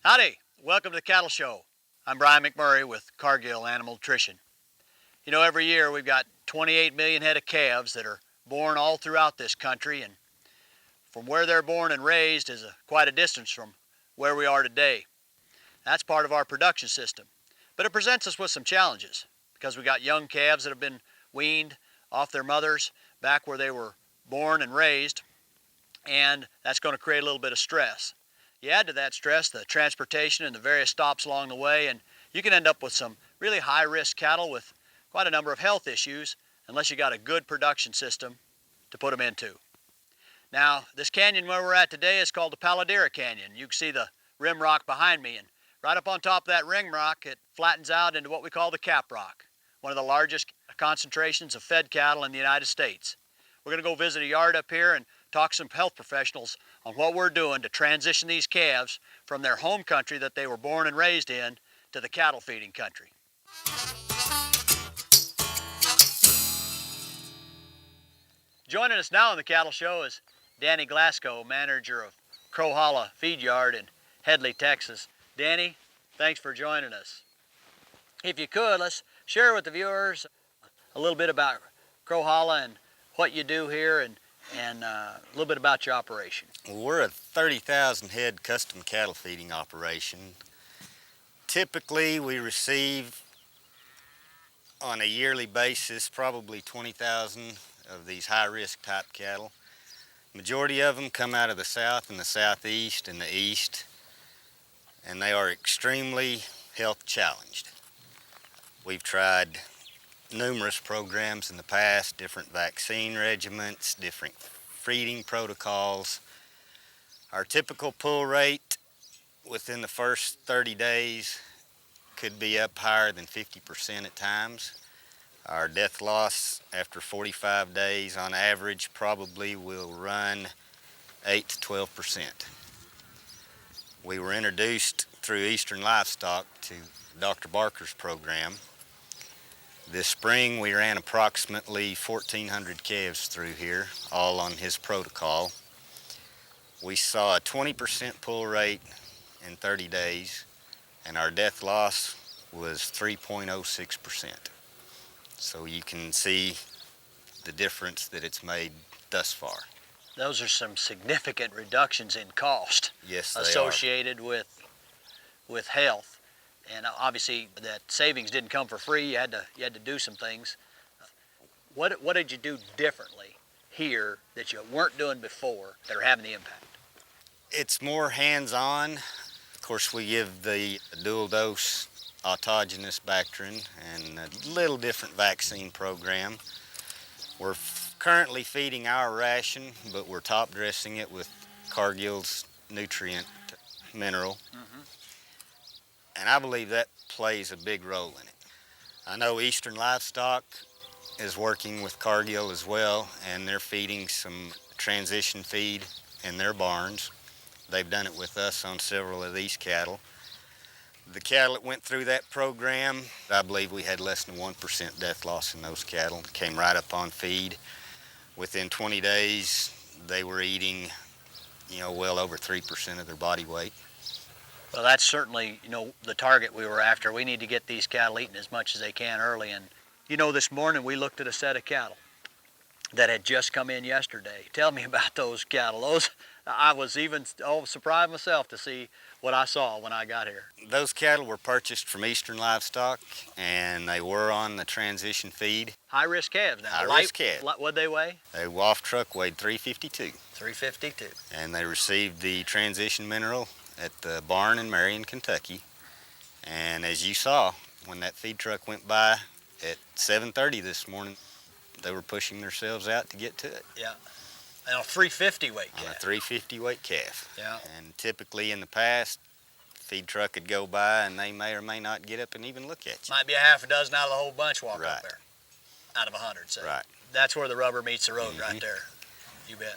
Howdy, welcome to the Cattle Show. I'm Brian McMurray with Cargill Animal Nutrition. You know, every year we've got 28 million head of calves that are born all throughout this country, and from where they're born and raised is quite a distance from where we are today. That's part of our production system, but it presents us with some challenges because we got young calves that have been weaned off their mothers back where they were born and raised, and that's going to create a little bit of stress. You add to that stress the transportation and the various stops along the way, and you can end up with some really high-risk cattle with quite a number of health issues unless you got a good production system to put them into. Now, this canyon where we're at today is called the Paladera Canyon. You can see the rim rock behind me, and right up on top of that rim rock, it flattens out into what we call the cap rock, one of the largest concentrations of fed cattle in the United States. We're going to go visit a yard up here and talk to some health professionals on what we're doing to transition these calves from their home country that they were born and raised in to the cattle feeding country. Joining us now on the Cattle Show is Danny Glasgow, manager of Crow Hollow Feed Yard in Headley, Texas. Danny, thanks for joining us. If you could, let's share with the viewers a little bit about Crow Hollow and what you do here and a little bit about your operation. Well, we're a 30,000 head custom cattle feeding operation. Typically, we receive on a yearly basis probably 20,000 of these high-risk type cattle. Majority of them come out of the south and the southeast and the east, and they are extremely health challenged. We've tried numerous programs in the past, different vaccine regimens, different feeding protocols. Our typical pull rate within the first 30 days could be up higher than 50% at times. Our death loss after 45 days on average probably will run 8 to 12%. We were introduced through Eastern Livestock to Dr. Barker's program. This spring we ran approximately 1,400 calves through here, all on his protocol. We saw a 20% pull rate in 30 days, and our death loss was 3.06%. So you can see the difference that it's made thus far. Those are some significant reductions in cost. Yes, they associated with health. And obviously that savings didn't come for free. You had to do some things. What did you do differently here that you weren't doing before that are having the impact? It's more hands-on. Of course, we give the dual dose autogenous Bactrin and a little different vaccine program. We're currently feeding our ration, but we're top dressing it with Cargill's nutrient mineral. And I believe that plays a big role in it. I know Eastern Livestock is working with Cargill as well, and they're feeding some transition feed in their barns. They've done it with us on several of these cattle. The cattle that went through that program, I believe we had less than 1% death loss in those cattle. Came right up on feed. Within 20 days, they were eating, well over 3% of their body weight. Well, that's certainly, the target we were after. We need to get these cattle eating as much as they can early. And, this morning we looked at a set of cattle that had just come in yesterday. Tell me about those cattle. I was even surprised myself to see what I saw when I got here. Those cattle were purchased from Eastern Livestock, and they were on the transition feed. High-risk calves now. High-risk calves. What'd they weigh? They off truck weighed 352. 352. And they received the transition mineral at the barn in Marion, Kentucky. And as you saw, when that feed truck went by at 7:30 this morning, they were pushing themselves out to get to it. Yeah. And a 350 weight calf. On a 350 weight calf. Yeah. And typically in the past, the feed truck would go by and they may or may not get up and even look at you. Might be a half a dozen out of the whole bunch walk Right. up there. Out of 100, say. Right. That's where the rubber meets the road right there. You bet.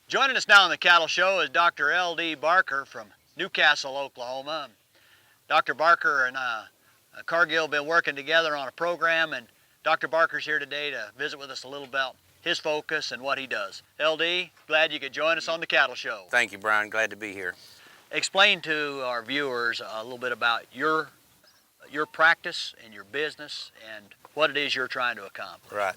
Joining us now on the Cattle Show is Dr. L.D. Barker from Newcastle, Oklahoma. Dr. Barker and Cargill have been working together on a program, and Dr. Barker's here today to visit with us a little about his focus and what he does. LD, glad you could join us on the Cattle Show. Thank you, Brian. Glad to be here. Explain to our viewers a little bit about your practice and your business and what it is you're trying to accomplish. Right.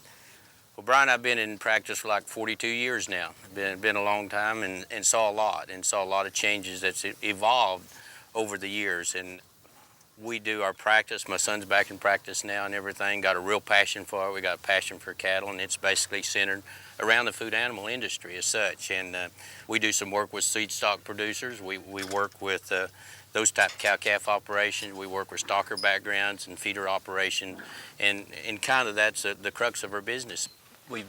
Well, Brian, I've been in practice for like 42 years now. Been a long time and saw a lot of changes that's evolved over the years. And we do our practice. My son's back in practice now and everything. Got a real passion for it. We got a passion for cattle, and it's basically centered around the food animal industry as such. And we do some work with seed stock producers. We work with those type of cow-calf operations. We work with stalker backgrounds and feeder operation, and kind of that's the crux of our business. We've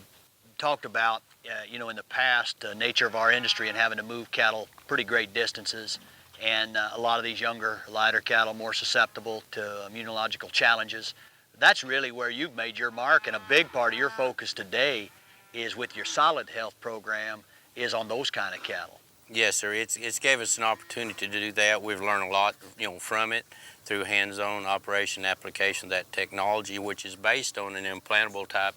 talked about, in the past, nature of our industry and having to move cattle pretty great distances, and a lot of these younger, lighter cattle more susceptible to immunological challenges. That's really where you've made your mark, and a big part of your focus today is with your Solid Health program is on those kind of cattle. Yes, sir. It's gave us an opportunity to do that. We've learned a lot, from it through hands-on operation application of that technology, which is based on an implantable type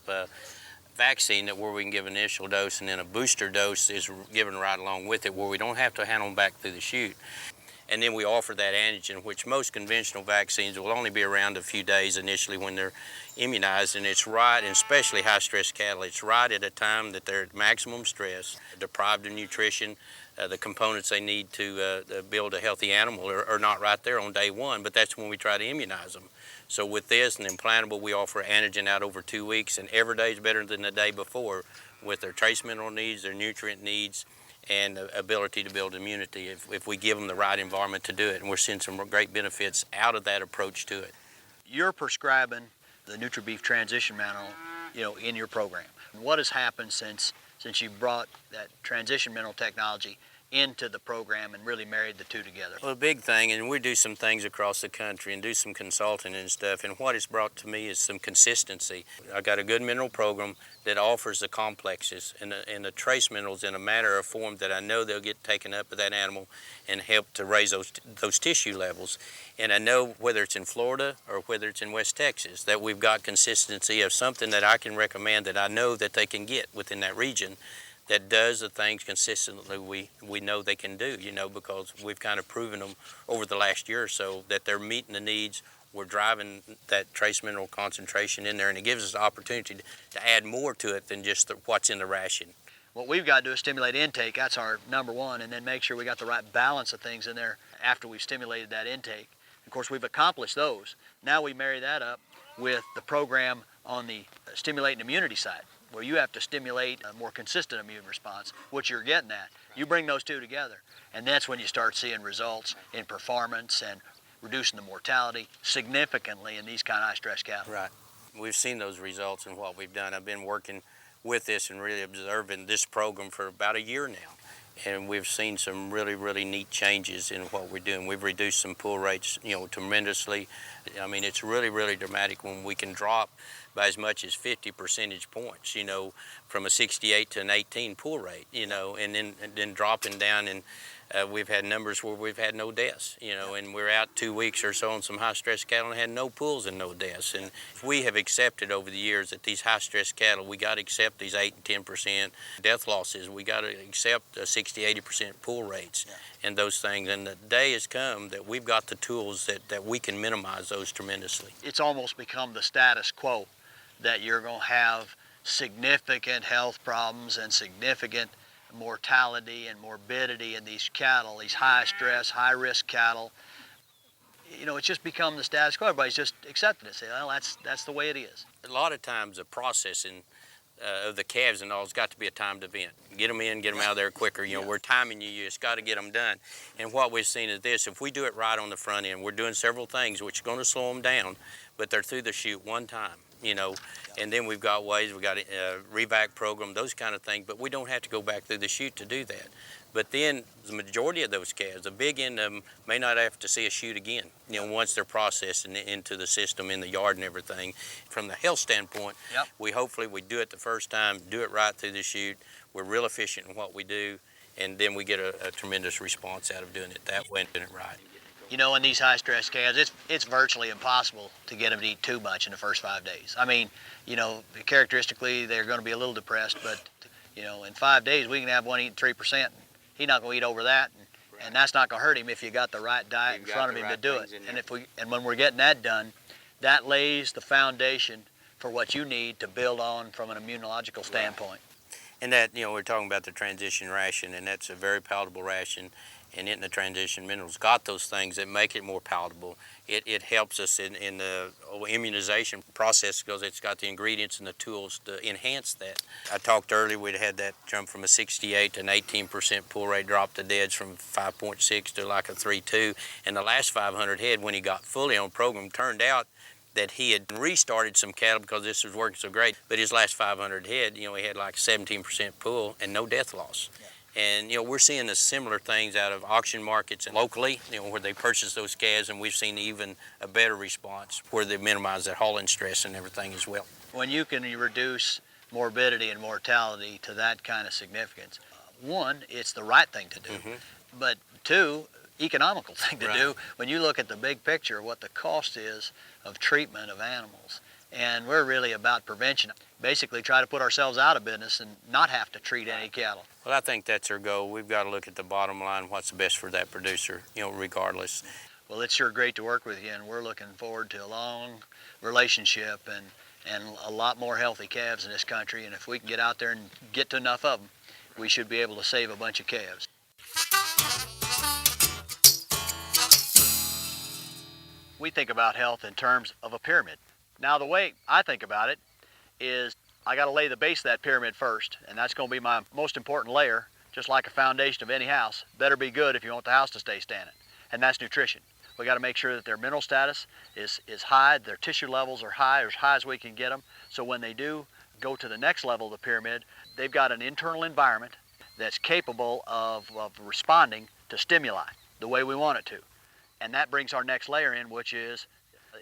vaccine where we can give an initial dose and then a booster dose is given right along with it, where we don't have to handle them back through the chute. And then we offer that antigen, which most conventional vaccines will only be around a few days initially when they're immunized, and it's right, and especially high-stress cattle, it's right at a time that they're at maximum stress, deprived of nutrition. The components they need to build a healthy animal are not right there on day one, but that's when we try to immunize them. So with this, an implantable, we offer antigen out over 2 weeks, and every day is better than the day before with their trace mineral needs, their nutrient needs, and the ability to build immunity if we give them the right environment to do it. And we're seeing some great benefits out of that approach to it. You're prescribing the NutriBeef Transition Mineral, in your program. What has happened since you brought that transition mineral technology into the program and really married the two together? Well, the big thing, and we do some things across the country and do some consulting and stuff, and what it's brought to me is some consistency. I got a good mineral program that offers the complexes and the trace minerals in a manner or form that I know they'll get taken up with that animal and help to raise those tissue levels. And I know whether it's in Florida or whether it's in West Texas that we've got consistency of something that I can recommend that I know that they can get within that region that does the things consistently we know they can do, because we've kind of proven them over the last year or so that they're meeting the needs. We're driving that trace mineral concentration in there, and it gives us the opportunity to add more to it than just what's in the ration. What we've got to do is stimulate intake. That's our number one, and then make sure we got the right balance of things in there after we've stimulated that intake. Of course, we've accomplished those. Now we marry that up with the program on the stimulating immunity side, where you have to stimulate a more consistent immune response, which you're getting at. You bring those two together, and that's when you start seeing results in performance and reducing the mortality significantly in these kind of high-stress cattle. Right. We've seen those results in what we've done. I've been working with this and really observing this program for about a year now, and we've seen some really, really neat changes in what we're doing. We've reduced some pull rates, tremendously. I mean, it's really, really dramatic when we can drop by as much as 50 percentage points, from a 68 to an 18 pull rate, and then dropping down, and we've had numbers where we've had no deaths, and we're out 2 weeks or so on some high-stress cattle and had no pulls and no deaths. And we have accepted over the years that these high-stress cattle, we got to accept these 8 and 10% death losses. We got to accept 60, 80% pull rates and those things. And the day has come that we've got the tools that we can minimize those tremendously. It's almost become the status quo that you're going to have significant health problems and significant mortality and morbidity in these cattle, these high-stress, high-risk cattle. It's just become the status quo. Everybody's just accepted it. Say, well, that's the way it is. A lot of times the processing of the calves and all has got to be a timed event. Get them in, get them out of there quicker. We're timing you just got to get them done. And what we've seen is this: if we do it right on the front end, we're doing several things which are going to slow them down, but they're through the chute one time. And then we've got ways, we've got a revac program, those kind of things, but we don't have to go back through the chute to do that. But then the majority of those calves, the big end of them, may not have to see a chute again, once they're processed into the system, in the yard and everything. From the health standpoint, we do it the first time, do it right through the chute. We're real efficient in what we do, and then we get a tremendous response out of doing it that way and doing it right. You know, in these high-stress calves, it's virtually impossible to get them to eat too much in the first 5 days. I mean, you know, characteristically, they're going to be a little depressed, but, you know, in 5 days, we can have one eating 3%. He's not going to eat over that, and that's not going to hurt him if you got the right diet in front of him to do it. And when we're getting that done, that lays the foundation for what you need to build on from an immunological standpoint. And that, you know, we're talking about the transition ration, and that's a very palatable ration. And in the transition minerals got those things that make it more palatable. It helps us in the immunization process because it's got the ingredients and the tools to enhance that. I talked earlier, we'd had that jump from a 68 to an 18% pull rate drop to deads from 5.6 to like a 3.2. And the last 500 head, when he got fully on program, turned out that he had restarted some cattle because this was working so great. But his last 500 head, you know, he had like 17% pull and no death loss. Yeah. And, you know, we're seeing the similar things out of auction markets and locally, you know, where they purchase those calves, and we've seen even a better response where they minimize that hauling stress and everything as well. When you can reduce morbidity and mortality to that kind of significance, one, it's the right thing to do, but two, economical thing to do when you look at the big picture of what the cost is of treatment of animals. And we're really about prevention. Basically try to put ourselves out of business and not have to treat any cattle. Well, I think that's our goal. We've got to look at the bottom line, what's the best for that producer, you know, regardless. Well, it's sure great to work with you, and we're looking forward to a long relationship and a lot more healthy calves in this country. And if we can get out there and get to enough of them, we should be able to save a bunch of calves. We think about health in terms of a pyramid. Now, the way I think about it is I got to lay the base of that pyramid first, and that's going to be my most important layer, just like a foundation of any house. Better be good if you want the house to stay standing, and that's nutrition. We got to make sure that their mineral status is high, their tissue levels are high, or as high as we can get them, so when they do go to the next level of the pyramid, they've got an internal environment that's capable of responding to stimuli the way we want it to. And that brings our next layer in, which is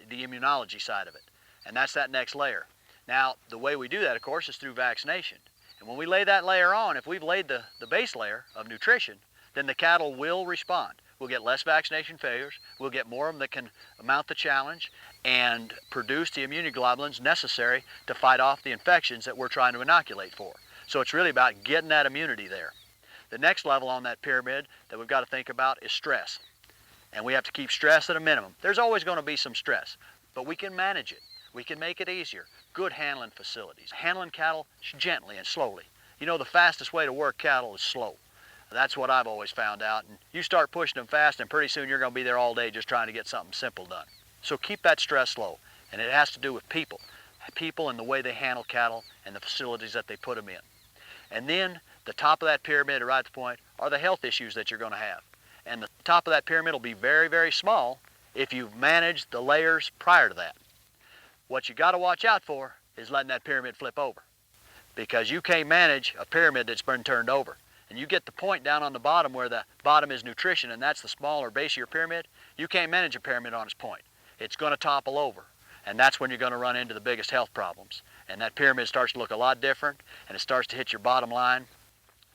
the immunology side of it. And that's that next layer. Now, the way we do that, of course, is through vaccination. And when we lay that layer on, if we've laid the base layer of nutrition, then the cattle will respond. We'll get less vaccination failures. We'll get more of them that can mount the challenge and produce the immunoglobulins necessary to fight off the infections that we're trying to inoculate for. So it's really about getting that immunity there. The next level on that pyramid that we've got to think about is stress. And we have to keep stress at a minimum. There's always going to be some stress, but we can manage it. We can make it easier. Good handling facilities. Handling cattle gently and slowly. You know, the fastest way to work cattle is slow. That's what I've always found out. And you start pushing them fast, and pretty soon you're going to be there all day just trying to get something simple done. So keep that stress low. And it has to do with people. People and the way they handle cattle and the facilities that they put them in. And then the top of that pyramid, right at the point, are the health issues that you're going to have. And the top of that pyramid will be very, very small if you've managed the layers prior to that. What you got to watch out for is letting that pyramid flip over, because you can't manage a pyramid that's been turned over. And you get the point down on the bottom where the bottom is nutrition, and that's the smaller base of your pyramid. You can't manage a pyramid on its point. It's going to topple over, and that's when you're going to run into the biggest health problems. And that pyramid starts to look a lot different, and it starts to hit your bottom line.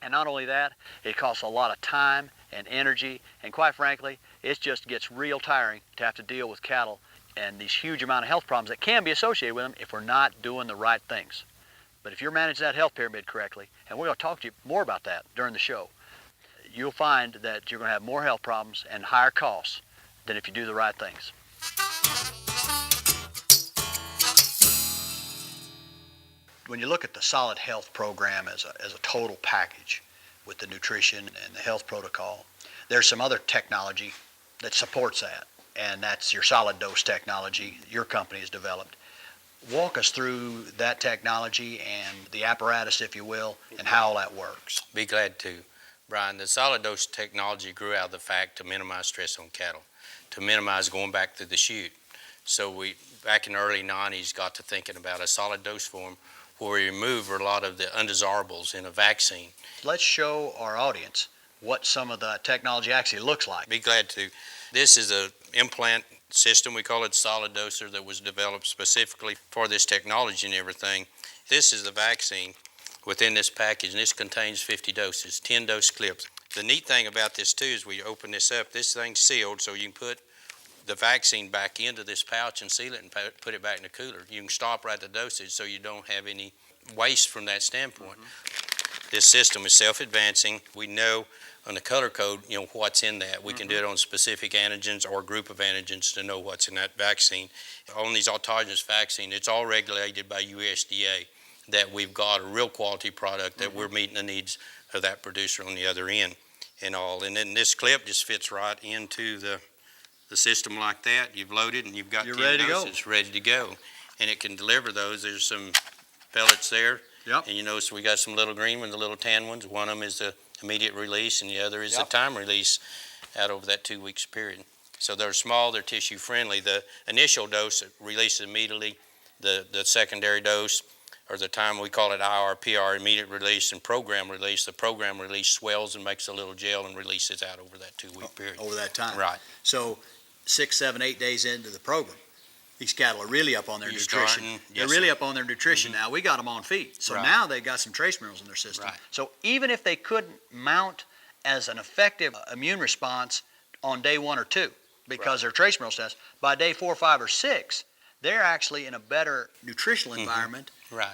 And not only that, it costs a lot of time and energy, and quite frankly, it just gets real tiring to have to deal with cattle and these huge amount of health problems that can be associated with them if we're not doing the right things. But if you're managing that health pyramid correctly, and we're going to talk to you more about that during the show, you'll find that you're going to have more health problems and higher costs than if you do the right things. When you look at the Solid Health program as a total package with the nutrition and the health protocol, there's some other technology that supports that, and that's your SoliDose technology your company has developed. Walk us through that technology and the apparatus, if you will, and how all that works. Be glad to. Brian, the SoliDose technology grew out of the fact to minimize stress on cattle, to minimize going back to the chute. So we, back in the early 90s, got to thinking about a SoliDose form where we remove a lot of the undesirables in a vaccine. Let's show our audience what some of the technology actually looks like. Be glad to. This is an implant system, we call it SoliDoser, that was developed specifically for this technology and everything. This is the vaccine within this package, and this contains 50 doses, 10 dose clips. The neat thing about this too is we open this up, this thing's sealed, so you can put the vaccine back into this pouch and seal it and put it back in the cooler. You can stop right at the dosage so you don't have any waste from that standpoint. This system is self-advancing. We know on the color code, what's in that. We can do it on specific antigens or a group of antigens to know what's in that vaccine. On these autogenous vaccine, it's all regulated by USDA, that we've got a real quality product, that we're meeting the needs of that producer on the other end and all. And then this clip just fits right into the system like that. You've loaded and you've got 10 doses ready to go. And it can deliver those. There's some pellets there. Yep. And you notice we got some little green ones, the little tan ones. One of them is the immediate release and the other is the time release out over that 2 weeks period. So they're small, they're tissue friendly. The initial dose releases immediately. The secondary dose, or the time we call it IR, PR, immediate release, and program release. The program release swells and makes a little gel and releases out over that 2 week period. Over that time. Right. So 6, 7, 8 days into the program, these cattle are really up on their nutrition. They're really up on their nutrition now. We got them on feed. So now they got some trace minerals in their system. Right. So even if they couldn't mount as an effective immune response on day 1 or 2, because their trace mineral test, by day 4, 5, or 6, they're actually in a better nutritional environment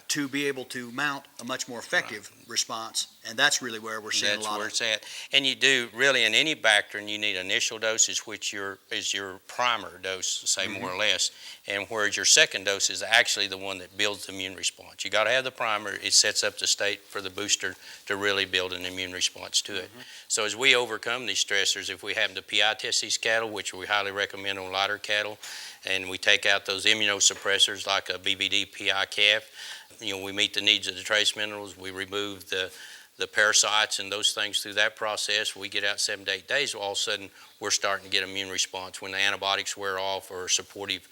to be able to mount a much more effective response, and that's really where we're seeing a lot of it. That's where it's at. And you do, really, in any bacterium, you need initial dosage, which is your primer dose, say more or less, and whereas your second dose is actually the one that builds the immune response. You got to have the primer. It sets up the state for the booster to really build an immune response to it. So as we overcome these stressors, if we happen to PI test these cattle, which we highly recommend on lighter cattle, and we take out those immunosuppressors like a BVD PI calf, we meet the needs of the trace minerals, we remove the parasites and those things through that process. We get out 7 to 8 days, all of a sudden we're starting to get immune response. When the antibiotics wear off or supportive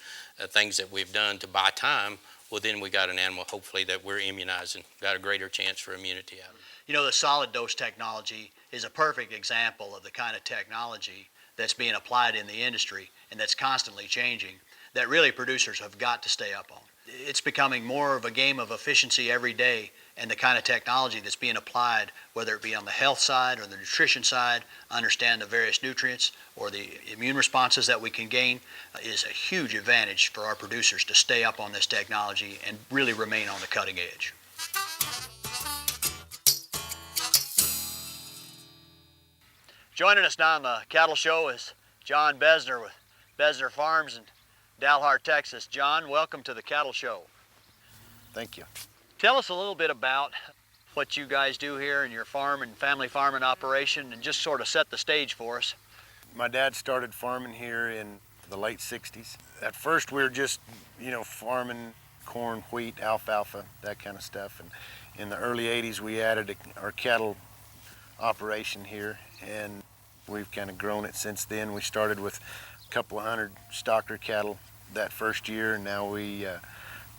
things that we've done to buy time, well then we got an animal hopefully that we're immunizing, got a greater chance for immunity out of it. The SoliDose technology is a perfect example of the kind of technology that's being applied in the industry and that's constantly changing, that really producers have got to stay up on. It's becoming more of a game of efficiency every day, and the kind of technology that's being applied, whether it be on the health side or the nutrition side, understand the various nutrients or the immune responses that we can gain, is a huge advantage for our producers to stay up on this technology and really remain on the cutting edge. Joining us now on the Cattle Show is John Besner with Besner Farms in Dalhart, Texas. John, welcome to the Cattle Show. Thank you. Tell us a little bit about what you guys do here in your farm and family farming operation, and just sort of set the stage for us. My dad started farming here in the late 60s. At first we were just, farming corn, wheat, alfalfa, that kind of stuff. And in the early 80s we added our cattle operation here, and we've kind of grown it since then. We started with a couple of hundred stocker cattle that first year, and now we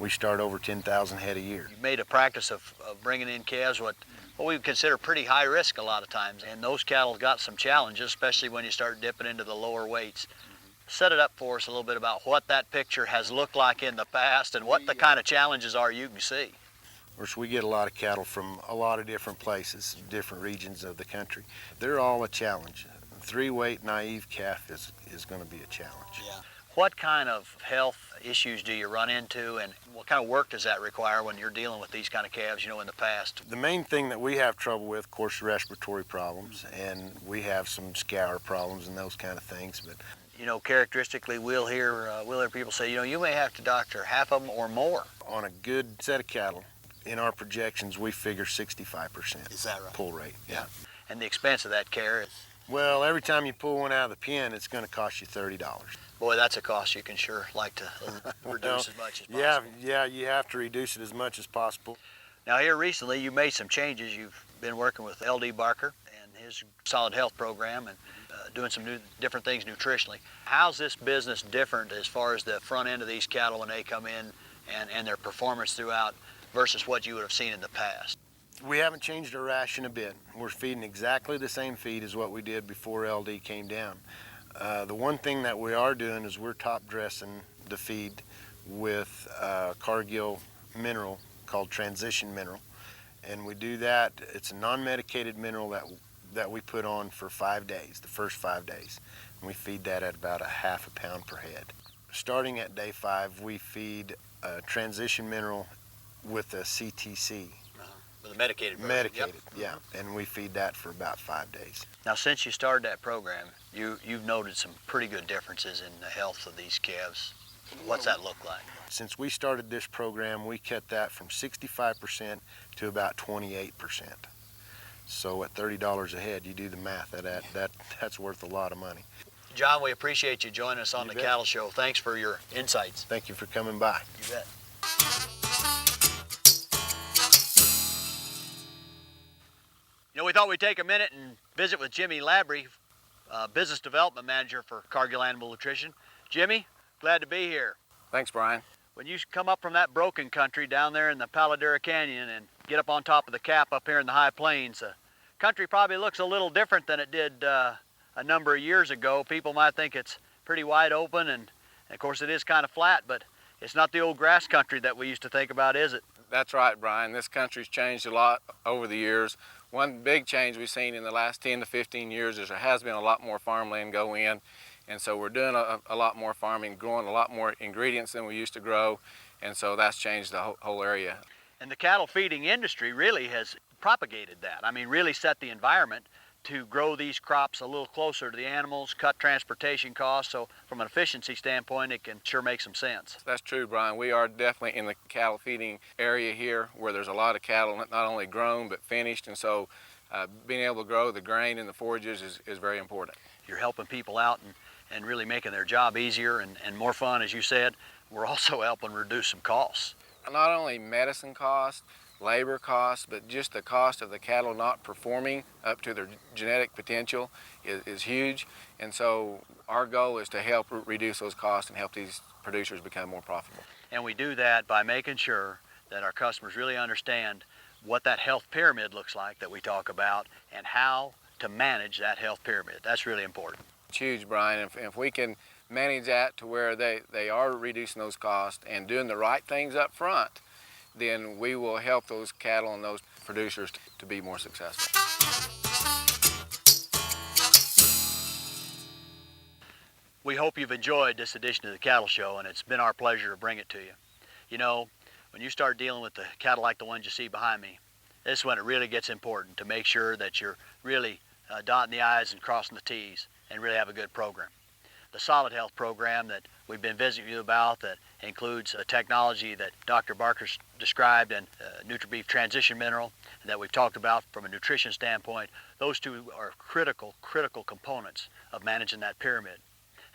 start over 10,000 head a year. You made a practice of bringing in calves what we would consider pretty high risk a lot of times, and those cattle got some challenges, especially when you start dipping into the lower weights. Set it up for us a little bit about what that picture has looked like in the past and what the kind of challenges are you can see. Of course, we get a lot of cattle from a lot of different places, different regions of the country. They're all a challenge. A 3-weight naive calf is going to be a challenge. Yeah. What kind of health issues do you run into, and what kind of work does that require when you're dealing with these kind of calves, in the past? The main thing that we have trouble with, of course, respiratory problems, and we have some scour problems and those kind of things. But characteristically, we'll hear people say, you may have to doctor half of them or more. On a good set of cattle, in our projections, we figure 65%. Is that right? Pull rate, yeah. And the expense of that care is? Well, every time you pull one out of the pen, it's going to cost you $30. Boy, that's a cost you can sure like to reduce as much as possible. Yeah, you have to reduce it as much as possible. Now here recently, you made some changes. You've been working with L.D. Barker and his Solid Health program and doing some different things nutritionally. How's this business different as far as the front end of these cattle when they come in and their performance throughout versus what you would have seen in the past? We haven't changed our ration a bit. We're feeding exactly the same feed as what we did before LD came down. The one thing that we are doing is we're top dressing the feed with Cargill mineral called transition mineral. And we do that, it's a non-medicated mineral that that we put on for 5 days, the first 5 days. And we feed that at about a half a pound per head. Starting at day 5, we feed a transition mineral with a CTC. With a medicated version. Medicated, yep. Yeah. And we feed that for about 5 days. Now, since you started that program, you've noted some pretty good differences in the health of these calves. What's that look like? Since we started this program, we cut that from 65% to about 28%. So at $30 a head, you do the math. That's worth a lot of money. John, we appreciate you joining us on You the bet. Cattle Show. Thanks for your insights. Thank you for coming by. You bet. You know, we thought we'd take a minute and visit with Jimmy Labry, Business Development Manager for Cargill Animal Nutrition. Jimmy, glad to be here. Thanks, Brian. When you come up from that broken country down there in the Paladera Canyon and get up on top of the cap up here in the high plains, the country probably looks a little different than it did a number of years ago. People might think it's pretty wide open, and of course it is kind of flat, but it's not the old grass country that we used to think about, is it? That's right, Brian. This country's changed a lot over the years. One big change we've seen in the last 10 to 15 years is there has been a lot more farmland go in, and so we're doing a lot more farming, growing a lot more ingredients than we used to grow, and so that's changed the whole area. And the cattle feeding industry really has propagated that. I mean, really set the environment to grow these crops a little closer to the animals, cut transportation costs, so from an efficiency standpoint, it can sure make some sense. That's true, Brian. We are definitely in the cattle feeding area here where there's a lot of cattle, not only grown but finished, and so being able to grow the grain and the forages is very important. You're helping people out and really making their job easier and more fun, as you said. We're also helping reduce some costs. Not only medicine costs, labor costs, but just the cost of the cattle not performing up to their genetic potential is huge. And so our goal is to help reduce those costs and help these producers become more profitable. And we do that by making sure that our customers really understand what that health pyramid looks like that we talk about and how to manage that health pyramid. That's really important. It's huge, Brian. If we can manage that to where they are reducing those costs and doing the right things up front, then we will help those cattle and those producers to be more successful. We hope you've enjoyed this edition of the Cattle Show, and it's been our pleasure to bring it to you. You know, when you start dealing with the cattle like the ones you see behind me, this is when it really gets important to make sure that you're really dotting the I's and crossing the T's and really have a good program. The Solid Health program that we've been visiting you about that includes a technology that Dr. Barker described and NutriBeef transition mineral that we've talked about from a nutrition standpoint. Those two are critical components of managing that pyramid.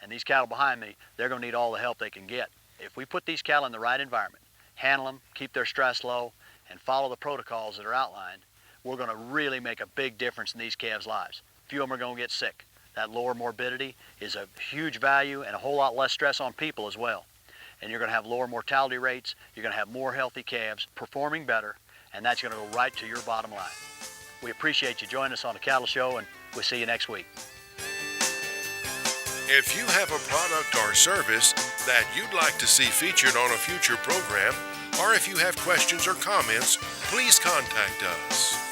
And these cattle behind me, they're going to need all the help they can get. If we put these cattle in the right environment, handle them, keep their stress low, and follow the protocols that are outlined, we're going to really make a big difference in these calves' lives. Few of them are going to get sick. That lower morbidity is a huge value and a whole lot less stress on people as well. And you're going to have lower mortality rates, you're going to have more healthy calves performing better, and that's going to go right to your bottom line. We appreciate you joining us on the Cattle Show, and we'll see you next week. If you have a product or service that you'd like to see featured on a future program, or if you have questions or comments, please contact us.